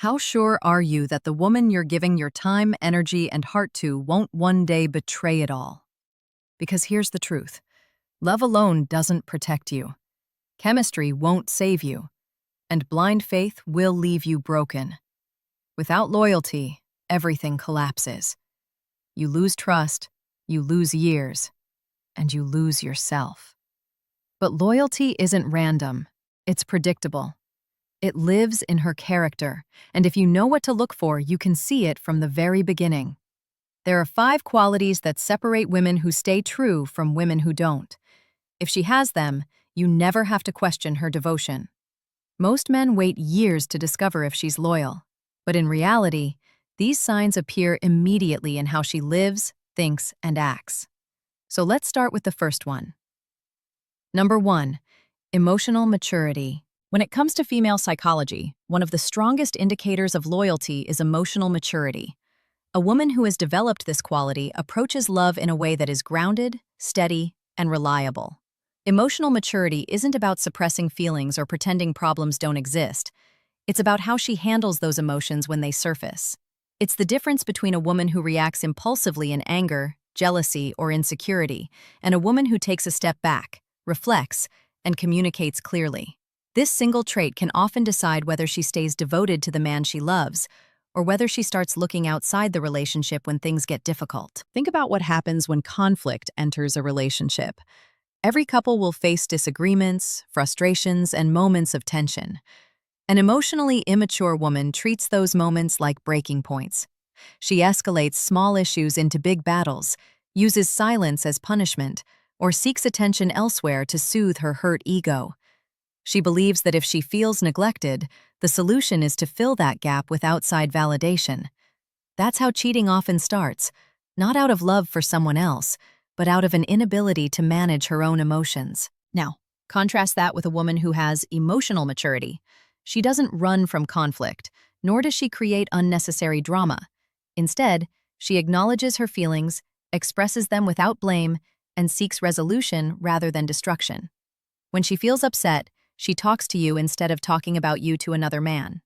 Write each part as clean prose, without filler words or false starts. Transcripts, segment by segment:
How sure are you that the woman you're giving your time, energy, and heart to won't one day betray it all? Because here's the truth. Love alone doesn't protect you. Chemistry won't save you. And blind faith will leave you broken. Without loyalty, everything collapses. You lose trust, you lose years, and you lose yourself. But loyalty isn't random. It's predictable. It lives in her character, and if you know what to look for, you can see it from the very beginning. There are 5 qualities that separate women who stay true from women who don't. If she has them, you never have to question her devotion. Most men wait years to discover if she's loyal, but in reality, these signs appear immediately in how she lives, thinks, and acts. So let's start with the first one. Number 1, emotional maturity. When it comes to female psychology, one of the strongest indicators of loyalty is emotional maturity. A woman who has developed this quality approaches love in a way that is grounded, steady, and reliable. Emotional maturity isn't about suppressing feelings or pretending problems don't exist. It's about how she handles those emotions when they surface. It's the difference between a woman who reacts impulsively in anger, jealousy, or insecurity, and a woman who takes a step back, reflects, and communicates clearly. This single trait can often decide whether she stays devoted to the man she loves, or whether she starts looking outside the relationship when things get difficult. Think about what happens when conflict enters a relationship. Every couple will face disagreements, frustrations, and moments of tension. An emotionally immature woman treats those moments like breaking points. She escalates small issues into big battles, uses silence as punishment, or seeks attention elsewhere to soothe her hurt ego. She believes that if she feels neglected, the solution is to fill that gap with outside validation. That's how cheating often starts, not out of love for someone else, but out of an inability to manage her own emotions. Now, contrast that with a woman who has emotional maturity. She doesn't run from conflict, nor does she create unnecessary drama. Instead, she acknowledges her feelings, expresses them without blame, and seeks resolution rather than destruction. When she feels upset, she talks to you instead of talking about you to another man.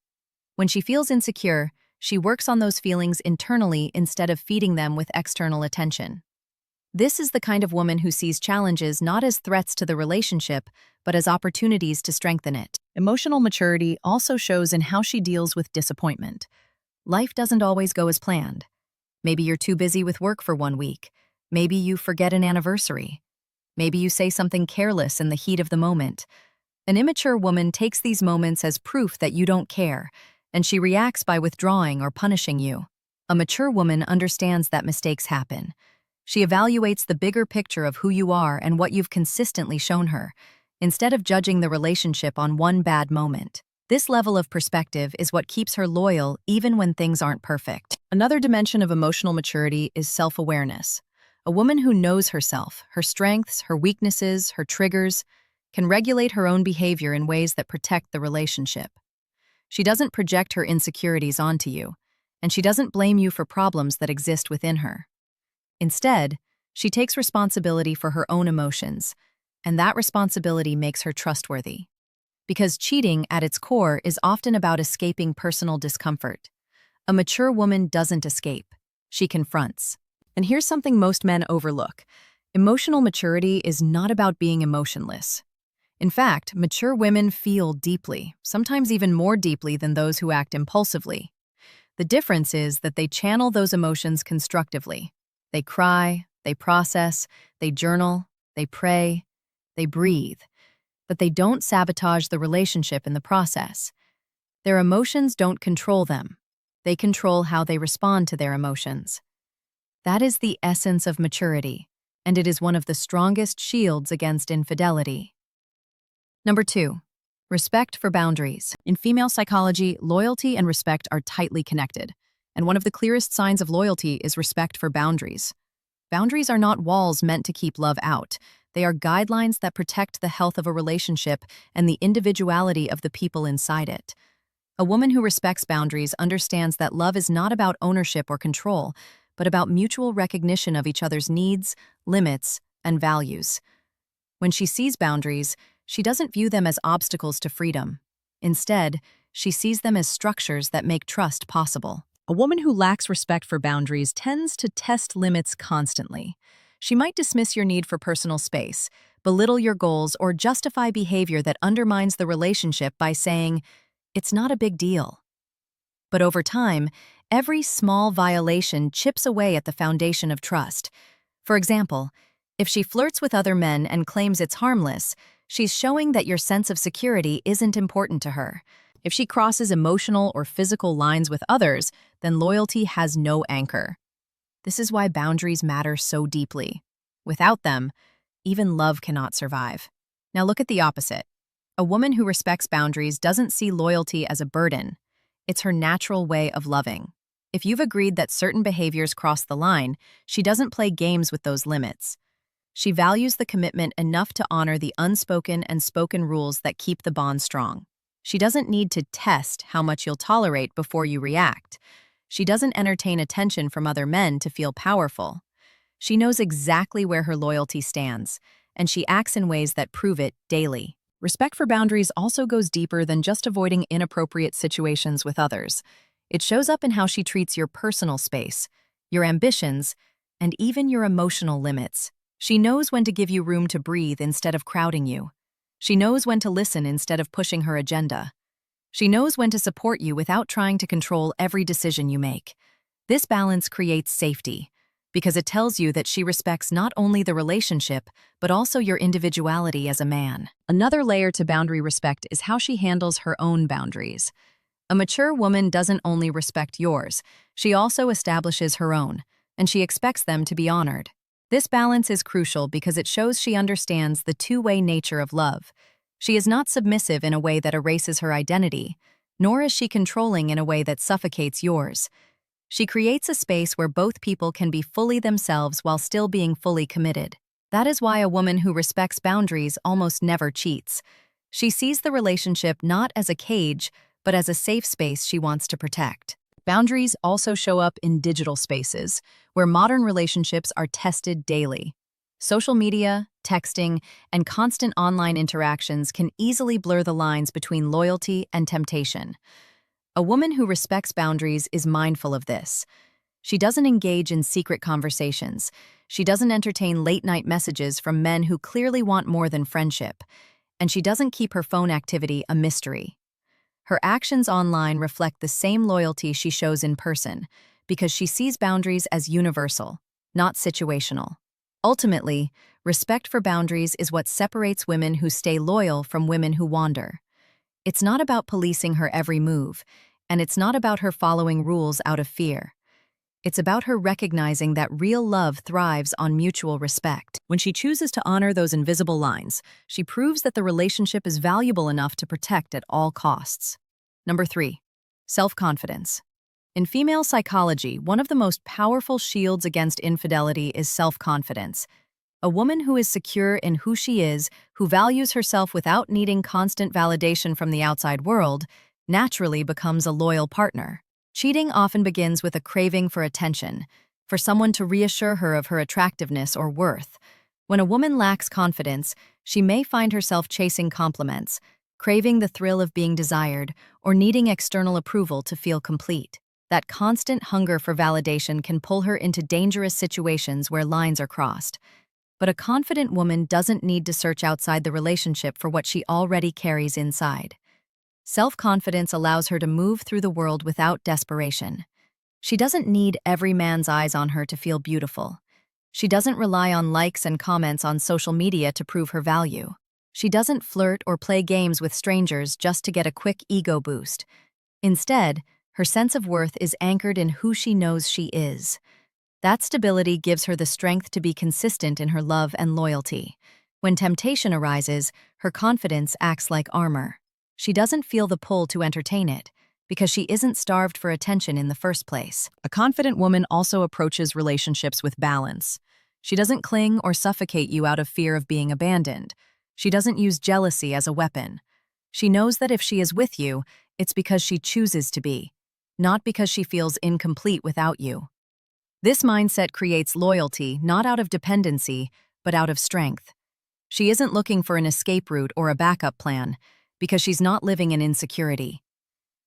When she feels insecure, she works on those feelings internally instead of feeding them with external attention. This is the kind of woman who sees challenges not as threats to the relationship, but as opportunities to strengthen it. Emotional maturity also shows in how she deals with disappointment. Life doesn't always go as planned. Maybe you're too busy with work for one week. Maybe you forget an anniversary. Maybe you say something careless in the heat of the moment. An immature woman takes these moments as proof that you don't care, and she reacts by withdrawing or punishing you. A mature woman understands that mistakes happen. She evaluates the bigger picture of who you are and what you've consistently shown her, instead of judging the relationship on one bad moment. This level of perspective is what keeps her loyal even when things aren't perfect. Another dimension of emotional maturity is self-awareness. A woman who knows herself, her strengths, her weaknesses, her triggers, can regulate her own behavior in ways that protect the relationship. She doesn't project her insecurities onto you, and she doesn't blame you for problems that exist within her. Instead, she takes responsibility for her own emotions, and that responsibility makes her trustworthy. Because cheating, at its core, is often about escaping personal discomfort. A mature woman doesn't escape. She confronts. And here's something most men overlook. Emotional maturity is not about being emotionless. In fact, mature women feel deeply, sometimes even more deeply than those who act impulsively. The difference is that they channel those emotions constructively. They cry, they process, they journal, they pray, they breathe. But they don't sabotage the relationship in the process. Their emotions don't control them. They control how they respond to their emotions. That is the essence of maturity, and it is one of the strongest shields against infidelity. Number 2, respect for boundaries. In female psychology, loyalty and respect are tightly connected, and one of the clearest signs of loyalty is respect for boundaries. Boundaries are not walls meant to keep love out. They are guidelines that protect the health of a relationship and the individuality of the people inside it. A woman who respects boundaries understands that love is not about ownership or control, but about mutual recognition of each other's needs, limits, and values. When she sees boundaries, she doesn't view them as obstacles to freedom. Instead, She sees them as structures that make trust possible. A woman who lacks respect for boundaries tends to test limits constantly. She might dismiss your need for personal space, belittle your goals, or justify behavior that undermines the relationship by saying, "It's not a big deal." But over time, every small violation chips away at the foundation of trust. For example, if she flirts with other men and claims it's harmless, she's showing that your sense of security isn't important to her. If she crosses emotional or physical lines with others, then loyalty has no anchor. This is why boundaries matter so deeply. Without them, even love cannot survive. Now look at the opposite. A woman who respects boundaries doesn't see loyalty as a burden. It's her natural way of loving. If you've agreed that certain behaviors cross the line, she doesn't play games with those limits. She values the commitment enough to honor the unspoken and spoken rules that keep the bond strong. She doesn't need to test how much you'll tolerate before you react. She doesn't entertain attention from other men to feel powerful. She knows exactly where her loyalty stands, and she acts in ways that prove it daily. Respect for boundaries also goes deeper than just avoiding inappropriate situations with others. It shows up in how she treats your personal space, your ambitions, and even your emotional limits. She knows when to give you room to breathe instead of crowding you. She knows when to listen instead of pushing her agenda. She knows when to support you without trying to control every decision you make. This balance creates safety, because it tells you that she respects not only the relationship, but also your individuality as a man. Another layer to boundary respect is how she handles her own boundaries. A mature woman doesn't only respect yours, she also establishes her own, and she expects them to be honored. This balance is crucial because it shows she understands the two-way nature of love. She is not submissive in a way that erases her identity, nor is she controlling in a way that suffocates yours. She creates a space where both people can be fully themselves while still being fully committed. That is why a woman who respects boundaries almost never cheats. She sees the relationship not as a cage, but as a safe space she wants to protect. Boundaries also show up in digital spaces, where modern relationships are tested daily. Social media, texting, and constant online interactions can easily blur the lines between loyalty and temptation. A woman who respects boundaries is mindful of this. She doesn't engage in secret conversations. She doesn't entertain late-night messages from men who clearly want more than friendship. And she doesn't keep her phone activity a mystery. Her actions online reflect the same loyalty she shows in person, because she sees boundaries as universal, not situational. Ultimately, respect for boundaries is what separates women who stay loyal from women who wander. It's not about policing her every move, and it's not about her following rules out of fear. It's about her recognizing that real love thrives on mutual respect. When she chooses to honor those invisible lines, she proves that the relationship is valuable enough to protect at all costs. Number 3. Self-confidence. In female psychology, one of the most powerful shields against infidelity is self-confidence. A woman who is secure in who she is, who values herself without needing constant validation from the outside world, naturally becomes a loyal partner. Cheating often begins with a craving for attention, for someone to reassure her of her attractiveness or worth. When a woman lacks confidence, she may find herself chasing compliments, craving the thrill of being desired, or needing external approval to feel complete. That constant hunger for validation can pull her into dangerous situations where lines are crossed. But a confident woman doesn't need to search outside the relationship for what she already carries inside. Self-confidence allows her to move through the world without desperation. She doesn't need every man's eyes on her to feel beautiful. She doesn't rely on likes and comments on social media to prove her value. She doesn't flirt or play games with strangers just to get a quick ego boost. Instead, her sense of worth is anchored in who she knows she is. That stability gives her the strength to be consistent in her love and loyalty. When temptation arises, her confidence acts like armor. She doesn't feel the pull to entertain it, because she isn't starved for attention in the first place. A confident woman also approaches relationships with balance. She doesn't cling or suffocate you out of fear of being abandoned. She doesn't use jealousy as a weapon. She knows that if she is with you, it's because she chooses to be, not because she feels incomplete without you. This mindset creates loyalty not out of dependency, but out of strength. She isn't looking for an escape route or a backup plan, because she's not living in insecurity.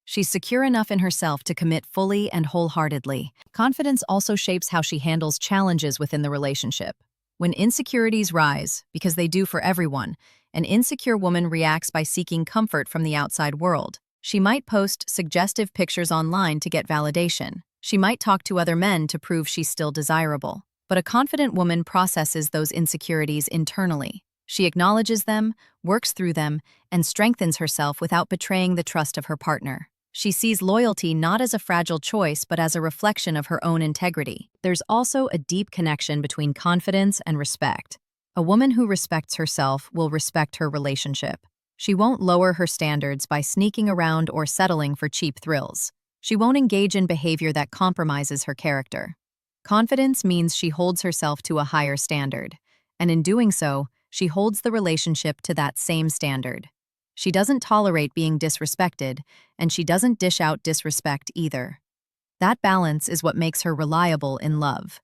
She's secure enough in herself to commit fully and wholeheartedly. Confidence also shapes how she handles challenges within the relationship. When insecurities rise, because they do for everyone, an insecure woman reacts by seeking comfort from the outside world. She might post suggestive pictures online to get validation. She might talk to other men to prove she's still desirable. But a confident woman processes those insecurities internally. She acknowledges them, works through them, and strengthens herself without betraying the trust of her partner. She sees loyalty not as a fragile choice but as a reflection of her own integrity. There's also a deep connection between confidence and respect. A woman who respects herself will respect her relationship. She won't lower her standards by sneaking around or settling for cheap thrills. She won't engage in behavior that compromises her character. Confidence means she holds herself to a higher standard, and in doing so, she holds the relationship to that same standard. She doesn't tolerate being disrespected, and she doesn't dish out disrespect either. That balance is what makes her reliable in love.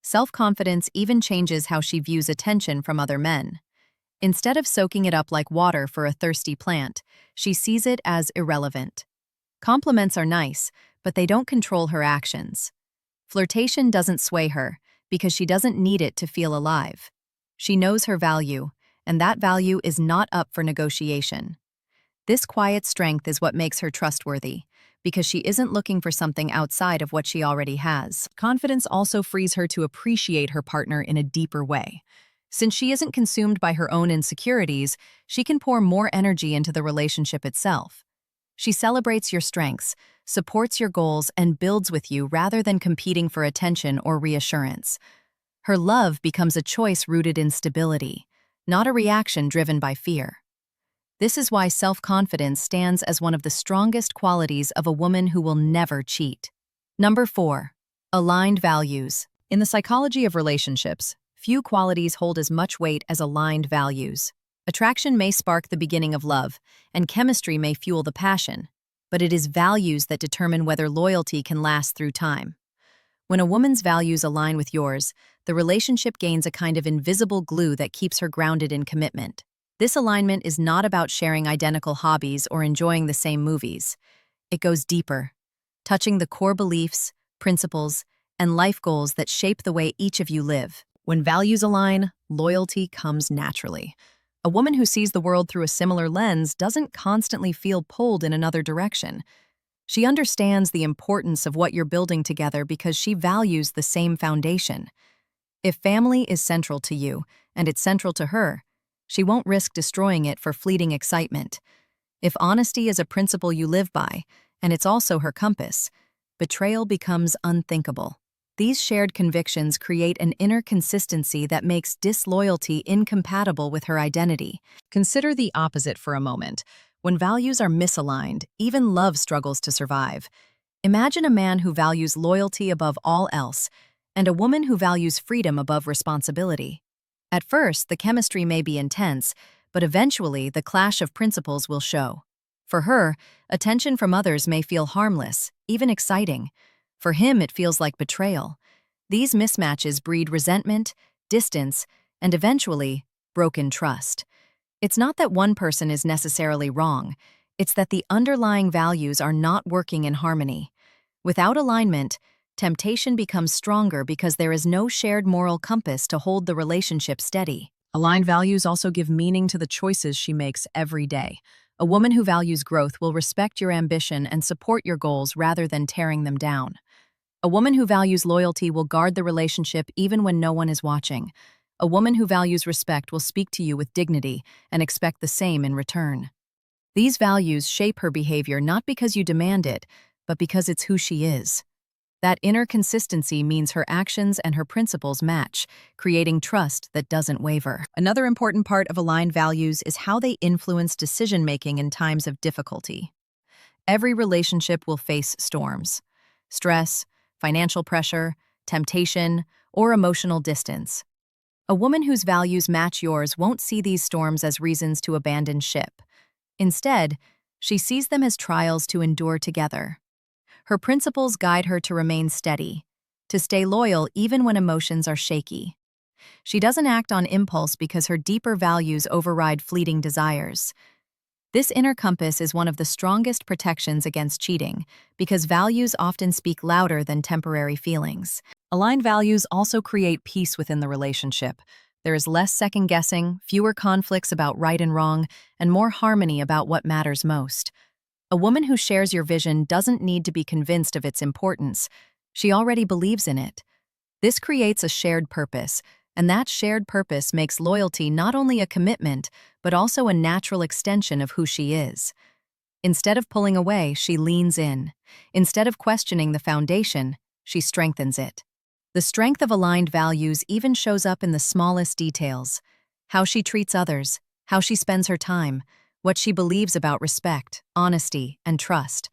Self-confidence even changes how she views attention from other men. Instead of soaking it up like water for a thirsty plant, she sees it as irrelevant. Compliments are nice, but they don't control her actions. Flirtation doesn't sway her, because she doesn't need it to feel alive. She knows her value, and that value is not up for negotiation. This quiet strength is what makes her trustworthy, because she isn't looking for something outside of what she already has. Confidence also frees her to appreciate her partner in a deeper way. Since she isn't consumed by her own insecurities, she can pour more energy into the relationship itself. She celebrates your strengths, supports your goals, and builds with you rather than competing for attention or reassurance. Her love becomes a choice rooted in stability, not a reaction driven by fear. This is why self-confidence stands as one of the strongest qualities of a woman who will never cheat. Number 4. Aligned values. In the psychology of relationships, few qualities hold as much weight as aligned values. Attraction may spark the beginning of love, and chemistry may fuel the passion, but it is values that determine whether loyalty can last through time. When a woman's values align with yours, the relationship gains a kind of invisible glue that keeps her grounded in commitment. This alignment is not about sharing identical hobbies or enjoying the same movies. It goes deeper, touching the core beliefs, principles, and life goals that shape the way each of you live. When values align, loyalty comes naturally. A woman who sees the world through a similar lens doesn't constantly feel pulled in another direction. She understands the importance of what you're building together because she values the same foundation. If family is central to you, and it's central to her, she won't risk destroying it for fleeting excitement. If honesty is a principle you live by, and it's also her compass, betrayal becomes unthinkable. These shared convictions create an inner consistency that makes disloyalty incompatible with her identity. Consider the opposite for a moment. When values are misaligned, even love struggles to survive. Imagine a man who values loyalty above all else, and a woman who values freedom above responsibility. At first, the chemistry may be intense, but eventually the clash of principles will show. For her, attention from others may feel harmless, even exciting. For him, it feels like betrayal. These mismatches breed resentment, distance, and eventually, broken trust. It's not that one person is necessarily wrong. It's that the underlying values are not working in harmony. Without alignment, temptation becomes stronger because there is no shared moral compass to hold the relationship steady. Aligned values also give meaning to the choices she makes every day. A woman who values growth will respect your ambition and support your goals rather than tearing them down. A woman who values loyalty will guard the relationship even when no one is watching. A woman who values respect will speak to you with dignity and expect the same in return. These values shape her behavior not because you demand it, but because it's who she is. That inner consistency means her actions and her principles match, creating trust that doesn't waver. Another important part of aligned values is how they influence decision-making in times of difficulty. Every relationship will face storms: stress, financial pressure, temptation, or emotional distance. A woman whose values match yours won't see these storms as reasons to abandon ship. Instead, she sees them as trials to endure together. Her principles guide her to remain steady, to stay loyal even when emotions are shaky. She doesn't act on impulse because her deeper values override fleeting desires. This inner compass is one of the strongest protections against cheating because values often speak louder than temporary feelings. Aligned values also create peace within the relationship. There is less second-guessing, fewer conflicts about right and wrong, and more harmony about what matters most. A woman who shares your vision doesn't need to be convinced of its importance. She already believes in it. This creates a shared purpose, and that shared purpose makes loyalty not only a commitment, but also a natural extension of who she is. Instead of pulling away, she leans in. Instead of questioning the foundation, she strengthens it. The strength of aligned values even shows up in the smallest details: how she treats others, how she spends her time, what she believes about respect, honesty, and trust.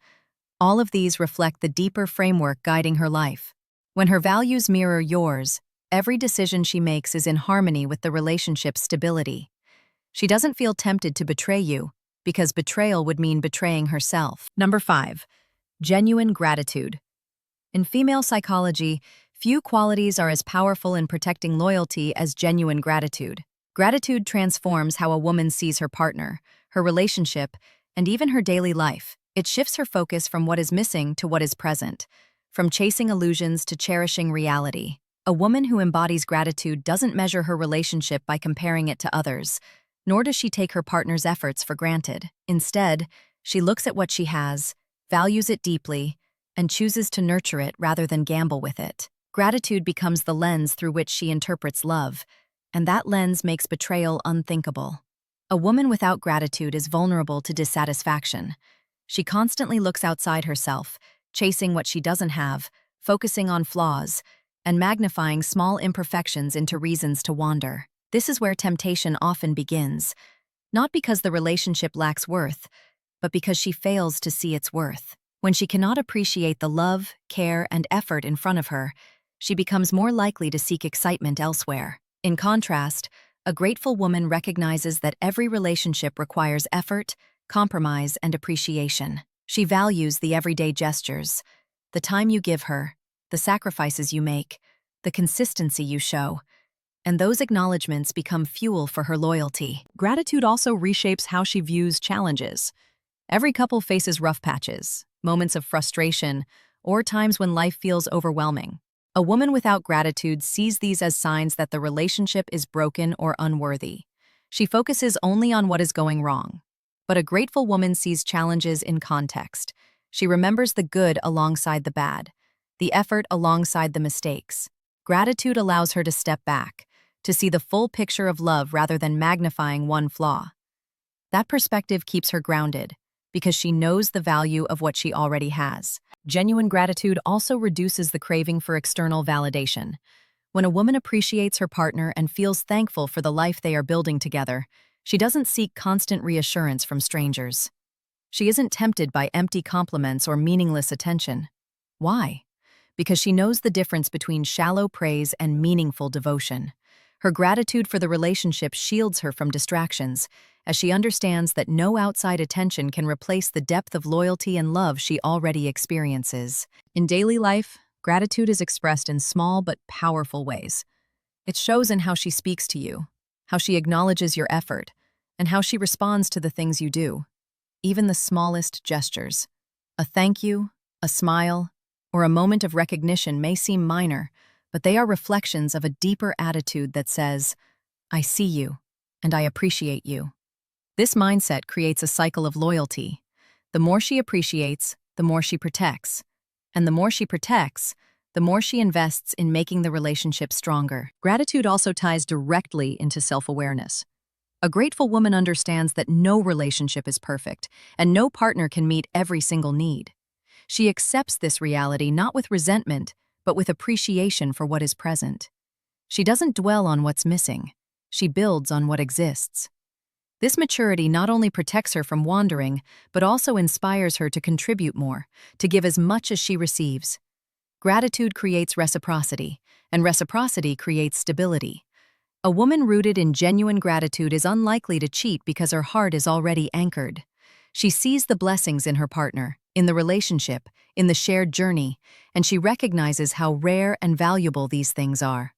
All of these reflect the deeper framework guiding her life. When her values mirror yours, every decision she makes is in harmony with the relationship's stability. She doesn't feel tempted to betray you, because betrayal would mean betraying herself. Number 5. Genuine gratitude. In female psychology, few qualities are as powerful in protecting loyalty as genuine gratitude. Gratitude transforms how a woman sees her partner, her relationship, and even her daily life. It shifts her focus from what is missing to what is present, from chasing illusions to cherishing reality. A woman who embodies gratitude doesn't measure her relationship by comparing it to others, nor does she take her partner's efforts for granted. Instead, she looks at what she has, values it deeply, and chooses to nurture it rather than gamble with it. Gratitude becomes the lens through which she interprets love, and that lens makes betrayal unthinkable. A woman without gratitude is vulnerable to dissatisfaction. She constantly looks outside herself, chasing what she doesn't have, focusing on flaws, and magnifying small imperfections into reasons to wander. This is where temptation often begins, not because the relationship lacks worth, but because she fails to see its worth. When she cannot appreciate the love, care, and effort in front of her, she becomes more likely to seek excitement elsewhere. In contrast, a grateful woman recognizes that every relationship requires effort, compromise, and appreciation. She values the everyday gestures, the time you give her, the sacrifices you make, the consistency you show, and those acknowledgments become fuel for her loyalty. Gratitude also reshapes how she views challenges. Every couple faces rough patches, moments of frustration, or times when life feels overwhelming. A woman without gratitude sees these as signs that the relationship is broken or unworthy. She focuses only on what is going wrong. But a grateful woman sees challenges in context. She remembers the good alongside the bad, the effort alongside the mistakes. Gratitude allows her to step back, to see the full picture of love rather than magnifying one flaw. That perspective keeps her grounded, because she knows the value of what she already has. Genuine gratitude also reduces the craving for external validation. When a woman appreciates her partner and feels thankful for the life they are building together, she doesn't seek constant reassurance from strangers. She isn't tempted by empty compliments or meaningless attention. Why? Because she knows the difference between shallow praise and meaningful devotion. Her gratitude for the relationship shields her from distractions, as she understands that no outside attention can replace the depth of loyalty and love she already experiences. In daily life, gratitude is expressed in small but powerful ways. It shows in how she speaks to you, how she acknowledges your effort, and how she responds to the things you do. Even the smallest gestures, a thank you, a smile, or a moment of recognition may seem minor, but they are reflections of a deeper attitude that says, "I see you, and I appreciate you." This mindset creates a cycle of loyalty. The more she appreciates, the more she protects. And the more she protects, the more she invests in making the relationship stronger. Gratitude also ties directly into self-awareness. A grateful woman understands that no relationship is perfect, and no partner can meet every single need. She accepts this reality not with resentment, but with appreciation for what is present. She doesn't dwell on what's missing. She builds on what exists. This maturity not only protects her from wandering, but also inspires her to contribute more, to give as much as she receives. Gratitude creates reciprocity, and reciprocity creates stability. A woman rooted in genuine gratitude is unlikely to cheat because her heart is already anchored. She sees the blessings in her partner, in the relationship, in the shared journey, and she recognizes how rare and valuable these things are.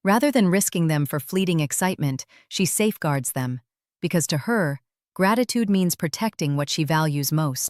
Rather than risking them for fleeting excitement, she safeguards them, because to her, Gratitude means protecting what she values most.